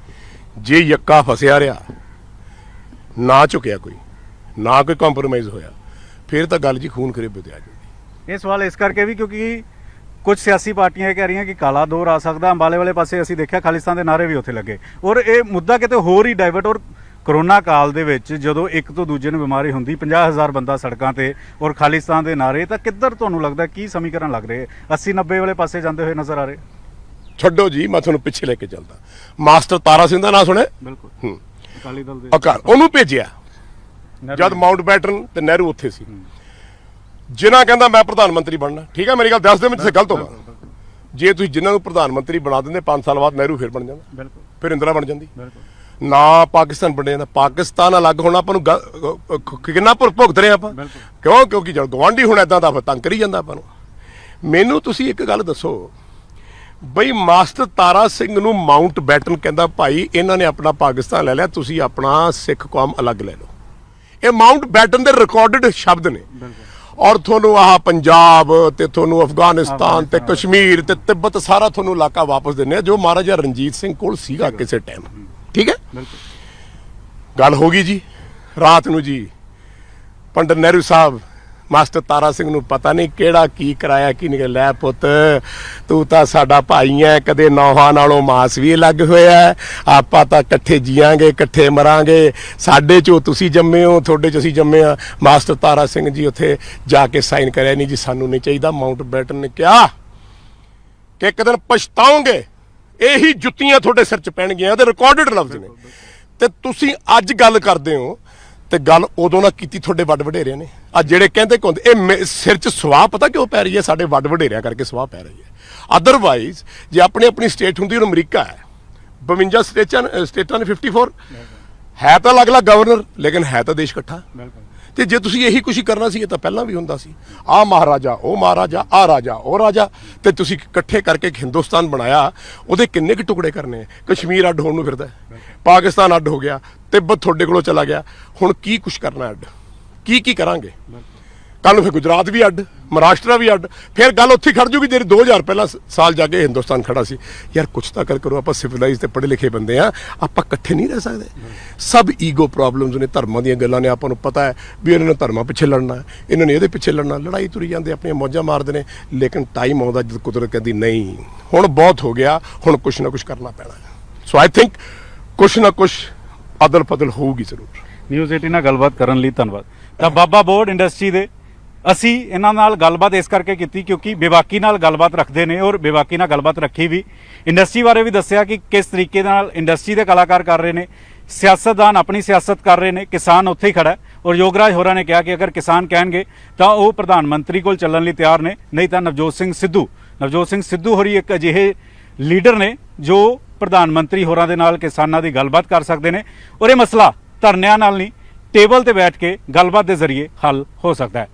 ਜੇ ਯੱਕਾ ਫਸਿਆ ਰਿਹਾ, ਨਾ ਝੁਕਿਆ ਕੋਈ, ਨਾ ਕੋਈ ਕੰਪਰੋਮਾਈਜ਼ ਹੋਇਆ, ਫਿਰ ਤਾਂ ਗੱਲ ਜੀ ਖੂਨ ਖਰੇਬੇ ਤੇ ਆ ਜਾਊਗੀ। ਇਹ ਸਵਾਲ ਇਸ ਕਰਕੇ ਵੀ ਕਿਉਂਕਿ ਕੁਝ ਸਿਆਸੀ ਪਾਰਟੀਆਂ ਇਹ ਕਹਿ ਰਹੀਆਂ ਕਿ ਕਾਲਾ ਦੌਰ ਆ ਸਕਦਾ। ਅੰਬਾਲੇ ਵਾਲੇ ਪਾਸੇ ਅਸੀਂ ਦੇਖਿਆ ਖਾਲਿਸਤਾਨ ਦੇ ਨਾਅਰੇ ਵੀ ਉੱਥੇ ਲੱਗੇ, ਔਰ ਇਹ ਮੁੱਦਾ ਕਿਤੇ ਹੋਰ ਹੀ ਡਾਇਵਰਟ। ਔਰ ਕਰੋਨਾ ਕਾਲ ਦੇ ਵਿੱਚ ਜਦੋਂ ਇੱਕ ਤੋਂ ਦੂਜੇ ਨੂੰ ਬਿਮਾਰੀ ਹੁੰਦੀ, 50,000 ਬੰਦਾ ਸੜਕਾਂ ਤੇ ਔਰ ਖਾਲਿਸਤਾਨ ਦੇ ਨਾਅਰੇ, ਤਾਂ ਕਿੱਧਰ ਤੁਹਾਨੂੰ ਲੱਗਦਾ ਕੀ ਸਮੀਕਰਨ ਲੱਗ ਰਹੇ? 80-90 ਵਾਲੇ ਪਾਸੇ ਜਾਂਦੇ ਹੋਏ ਨਜ਼ਰ ਆ ਰਹੇ। ਛੱਡੋ ਜੀ, ਮੈਂ ਤੁਹਾਨੂੰ ਪਿੱਛੇ ਲੈ ਕੇ ਚੱਲਦਾ। ਮਾਸਟਰ ਤਾਰਾ ਸਿੰਘ ਦਾ ਨਾਂ ਸੁਣਿਆ? ਬਿਲਕੁਲ, ਅਕਾਲੀ ਦਲ ਦੇ ਅਕਾਲ, ਉਹਨੂੰ ਭੇਜਿਆ ਜਦ ਮਾਊਂਟ ਬੈਟਨ ਤੇ ਨਹਿਰੂ ਉੱਥੇ ਸੀ, ਜਿਨ੍ਹਾਂ ਕਹਿੰਦਾ ਮੈਂ ਪ੍ਰਧਾਨ ਮੰਤਰੀ ਬਣਨਾ। ਠੀਕ ਹੈ, ਮੇਰੀ ਗੱਲ ਦੱਸ ਦੇ, ਮੈਨੂੰ ਗਲਤ ਹੋਗਾ। ਜੇ ਤੁਸੀਂ ਜਿਨ੍ਹਾਂ ਨੂੰ ਪ੍ਰਧਾਨ ਮੰਤਰੀ ਬਣਾ ਦਿੰਦੇ, 5 ਸਾਲ ਬਾਅਦ ਨਹਿਰੂ ਫਿਰ ਬਣ ਜਾਂਦਾ, ਫਿਰ ਇੰਦਰਾ ਬਣ ਜਾਂਦੀ, ਨਾ ਪਾਕਿਸਤਾਨ ਬਣ ਜਾਂਦਾ। ਪਾਕਿਸਤਾਨ ਅਲੱਗ ਹੋਣਾ ਆਪਾਂ ਨੂੰ ਕਿੰਨਾ ਭੁਗਤ ਰਹੇ ਆਪਾਂ, ਕਿਉਂ? ਕਿਉਂਕਿ ਜਦ ਗਵਾਂਢੀ ਹੁਣ ਏਦਾਂ ਦਾ ਤੰਗ ਕਰੀ ਜਾਂਦਾ ਆਪਾਂ ਨੂੰ। ਮੈਨੂੰ ਤੁਸੀਂ ਇੱਕ ਗੱਲ ਦੱਸੋ ਬਈ, ਮਾਸਟਰ ਤਾਰਾ ਸਿੰਘ ਨੂੰ ਮਾਊਂਟ ਬੈਟਨ ਕਹਿੰਦਾ ਭਾਈ ਇਹਨਾਂ ਨੇ ਆਪਣਾ ਪਾਕਿਸਤਾਨ ਲੈ ਲਿਆ, ਤੁਸੀਂ ਆਪਣਾ ਸਿੱਖ ਕੌਮ ਅਲੱਗ ਲੈ ਲਓ। ਇਹ ਮਾਊਂਟ ਬੈਟਨ ਦੇ ਰਿਕਾਰਡਡ ਸ਼ਬਦ ਨੇ। ਔਰ ਤੁਹਾਨੂੰ ਆਹ ਪੰਜਾਬ ਤੇ ਤੁਹਾਨੂੰ ਅਫਗਾਨਿਸਤਾਨ ਤੇ ਕਸ਼ਮੀਰ ਤੇ ਤਿੱਬਤ ਸਾਰਾ ਤੁਹਾਨੂੰ ਇਲਾਕਾ ਵਾਪਸ ਦਿੰਨੇ ਆ, ਜੋ ਮਹਾਰਾਜਾ ਰਣਜੀਤ ਸਿੰਘ ਕੋਲ ਸੀਗਾ ਕਿਸੇ ਟਾਈਮ। ਠੀਕ ਹੈ, ਗੱਲ ਹੋ ਗਈ ਜੀ। ਰਾਤ ਨੂੰ ਜੀ ਪੰਡਤ ਨਹਿਰੂ ਸਾਹਿਬ ਮਾਸਟਰ ਤਾਰਾ ਸਿੰਘ ਨੂੰ ਪਤਾ ਨਹੀਂ ਕਿਹੜਾ ਕੀ ਕਰਾਇਆ, ਕੀ ਨਹੀਂ। ਲੈ ਪੁੱਤ, ਤੂੰ ਤਾਂ ਸਾਡਾ ਭਾਈ ਐ, ਕਦੇ ਨੌਹਾਂ ਨਾਲੋਂ ਮਾਸ ਵੀ ਅਲੱਗ ਹੋਇਆ, ਆਪਾਂ ਤਾਂ ਇਕੱਠੇ ਜੀਆਂਗੇ, ਇਕੱਠੇ ਮਰਾਂਗੇ, ਸਾਡੇ ਚੋਂ ਤੁਸੀਂ ਜੰਮੇ ਹੋ, ਤੁਹਾਡੇ ਚ ਅਸੀਂ ਜੰਮੇ ਆ। ਮਾਸਟਰ ਤਾਰਾ ਸਿੰਘ ਜੀ ਉੱਥੇ ਜਾ ਕੇ ਸਾਈਨ ਕਰਿਆ, ਨਹੀਂ ਜੀ ਸਾਨੂੰ ਨਹੀਂ ਚਾਹੀਦਾ। ਮਾਊਂਟ ਬੈਟਨ ਨੇ ਕਿਹਾ ਕਿ ਇੱਕ ਦਿਨ ਪਛਤਾਓਗੇ, ਇਹੀ ਜੁੱਤੀਆਂ ਤੁਹਾਡੇ ਸਿਰ 'ਚ ਪੈਣਗੀਆਂ। ਤੇ ਰਿਕਾਰਡਡ ਲਫ਼ਜ਼ ਨੇ। ਤੇ ਤੁਸੀਂ ਅੱਜ ਗੱਲ ਕਰਦੇ ਹੋ, ਤੇ ਗੱਲ ਉਦੋਂ ਨਾ ਕੀਤੀ ਤੁਹਾਡੇ ਵੱਡ ਵਡੇਰਿਆਂ ਨੇ। ਆ ਜਿਹੜੇ ਕਹਿੰਦੇ ਕਹਿੰਦੇ ਇਹ ਸਿਰ 'ਚ ਸਵਾਹ ਪਤਾ ਕਿਉਂ ਪੈ ਰਹੀ ਹੈ? ਸਾਡੇ ਵੱਡ ਵਡੇਰਿਆਂ ਕਰਕੇ ਸਵਾਹ ਪੈ ਰਹੀ ਹੈ। ਅਦਰਵਾਈਜ਼ ਜੇ ਆਪਣੀ ਆਪਣੀ ਸਟੇਟ ਹੁੰਦੀ, ਹੁਣ ਅਮਰੀਕਾ ਹੈ, 52 ਸਟੇਟਾਂ ਨੇ 54 ਹੈ, ਤਾਂ ਅਲੱਗ-ਅਲੱਗ ਗਵਰਨਰ, ਲੇਕਿਨ ਹੈ ਤਾਂ ਦੇਸ਼ ਇਕੱਠਾ। ਤੇ ਜੇ ਤੁਸੀਂ ਇਹੀ ਕੁਛ ਕਰਨਾ ਸੀ, ਇਹ ਤਾਂ ਪਹਿਲਾਂ ਵੀ ਹੁੰਦਾ ਸੀ। ਆਹ ਮਹਾਰਾਜਾ, ਉਹ ਮਹਾਰਾਜਾ, ਆਹ ਰਾਜਾ, ਉਹ ਰਾਜਾ, ਤੇ ਤੁਸੀਂ ਇਕੱਠੇ ਕਰਕੇ ਇੱਕ ਹਿੰਦੁਸਤਾਨ ਬਣਾਇਆ। ਉਹਦੇ ਕਿੰਨੇ ਕੁ ਟੁਕੜੇ ਕਰਨੇ? ਕਸ਼ਮੀਰ ਅੱਡ ਹੋਣ ਨੂੰ ਫਿਰਦਾ, ਪਾਕਿਸਤਾਨ ਅੱਡ ਹੋ ਗਿਆ, ਤਿੱਬਤ ਤੁਹਾਡੇ ਕੋਲੋਂ ਚਲਾ ਗਿਆ। ਹੁਣ ਕੀ ਕੁਛ ਕਰਨਾ ਅੱਡ? ਕੀ ਕਰਾਂਗੇ? ਕੱਲ ਨੂੰ ਫਿਰ ਗੁਜਰਾਤ ਵੀ ਅੱਡ, ਮਹਾਰਾਸ਼ਟਰ ਵੀ ਅੱਡ, ਫਿਰ ਗੱਲ ਉੱਥੇ ਖੜ ਜੂਗੀ ਜਿਹੜੀ 2000 ਪਹਿਲਾਂ ਸਾਲ ਜਾ ਕੇ ਹਿੰਦੁਸਤਾਨ ਖੜਾ ਸੀ। ਯਾਰ ਕੁਛ ਤਾਂ ਕਰੋ, ਆਪਾਂ ਸਿਵਲਾਈਜ਼ ਤੇ ਪੜ੍ਹੇ ਲਿਖੇ ਬੰਦੇ ਆ, ਆਪਾਂ ਇਕੱਠੇ ਨਹੀਂ ਰਹਿ ਸਕਦੇ। ਸਭ ਈਗੋ ਪ੍ਰੋਬਲਮਸ ਨੇ, ਧਰਮਾਂ ਦੀਆਂ ਗੱਲਾਂ ਨੇ। ਆਪਾਂ ਨੂੰ ਪਤਾ ਹੈ ਵੀ ਇਹਨਾਂ ਨੇ ਧਰਮਾਂ ਪਿੱਛੇ ਲੜਨਾ, ਇਹਨਾਂ ਨੇ ਇਹਦੇ ਪਿੱਛੇ ਲੜਨਾ, ਲੜਾਈ ਤੁਰੀ ਜਾਂਦੇ, ਆਪਣੀਆਂ ਮੌਜਾਂ ਮਾਰਦੇ ਨੇ। ਲੇਕਿਨ ਟਾਈਮ ਆਉਂਦਾ ਜਦ ਕੁਦਰਤ ਕਹਿੰਦੀ ਨਹੀਂ, ਹੁਣ ਬਹੁਤ ਹੋ ਗਿਆ, ਹੁਣ ਕੁਛ ਨਾ ਕੁਛ ਕਰਨਾ ਪੈਣਾ। ਸੋ ਆਈ ਥਿੰਕ ਕੁਛ ਨਾ ਕੁਛ ਅਦਲ ਬਦਲ ਹੋਊਗੀ ਜ਼ਰੂਰ। ਨਿਊਜ਼ 18 ਨਾਲ ਗੱਲਬਾਤ ਕਰਨ ਲਈ ਧੰਨਵਾਦ। ਤਾਂ ਬਾਬਾ ਬੋਰਡ ਇੰਡਸਟਰੀ ਦੇ ਅਸੀਂ ਇਹਨਾਂ ਨਾਲ ਗੱਲਬਾਤ ਇਸ ਕਰਕੇ ਕੀਤੀ ਕਿਉਂਕਿ ਬੇਬਾਕੀ ਨਾਲ ਗੱਲਬਾਤ ਰੱਖਦੇ ਨੇ, ਔਰ ਬੇਬਾਕੀ ਨਾਲ ਗੱਲਬਾਤ ਰੱਖੀ ਵੀ। ਇੰਡਸਟਰੀ ਬਾਰੇ ਵੀ ਦੱਸਿਆ ਕਿ ਕਿਸ ਤਰੀਕੇ ਨਾਲ ਇੰਡਸਟਰੀ ਦੇ ਕਲਾਕਾਰ ਕਰ ਰਹੇ ਨੇ, ਸਿਆਸਤਦਾਨ ਆਪਣੀ ਸਿਆਸਤ ਕਰ ਰਹੇ ਨੇ, ਕਿਸਾਨ ਉੱਥੇ ਹੀ ਖੜਾ ਹੈ। ਔਰ ਯੋਗਰਾਜ ਹੋਰਾਂ ਨੇ ਕਿਹਾ ਕਿ ਅਗਰ ਕਿਸਾਨ ਕਹਿਣਗੇ ਤਾਂ ਉਹ ਪ੍ਰਧਾਨ ਮੰਤਰੀ ਕੋਲ ਚੱਲਣ ਲਈ ਤਿਆਰ ਨੇ, ਨਹੀਂ ਤਾਂ ਨਵਜੋਤ ਸਿੰਘ ਸਿੱਧੂ ਹੋਰੀ ਇੱਕ ਅਜਿਹੇ ਲੀਡਰ ਨੇ ਜੋ ਪ੍ਰਧਾਨ ਮੰਤਰੀ ਹੋਰਾਂ ਦੇ ਨਾਲ ਕਿਸਾਨਾਂ ਦੀ ਗੱਲਬਾਤ ਕਰ ਸਕਦੇ ਨੇ। ਔਰ ਇਹ ਮਸਲਾ ਧਰਨਿਆਂ ਨਾਲ ਨਹੀਂ, ਟੇਬਲ ਤੇ ਬੈਠ ਕੇ ਗੱਲਬਾਤ ਦੇ ਜ਼ਰੀਏ ਹੱਲ ਹੋ ਸਕਦਾ ਹੈ।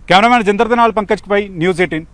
ਕੈਮਰਾਮੈਨ ਜਿੰਦਰ ਦੇ ਨਾਲ ਪੰਕਜ ਕਪਾਈ, ਨਿਊਜ਼ 18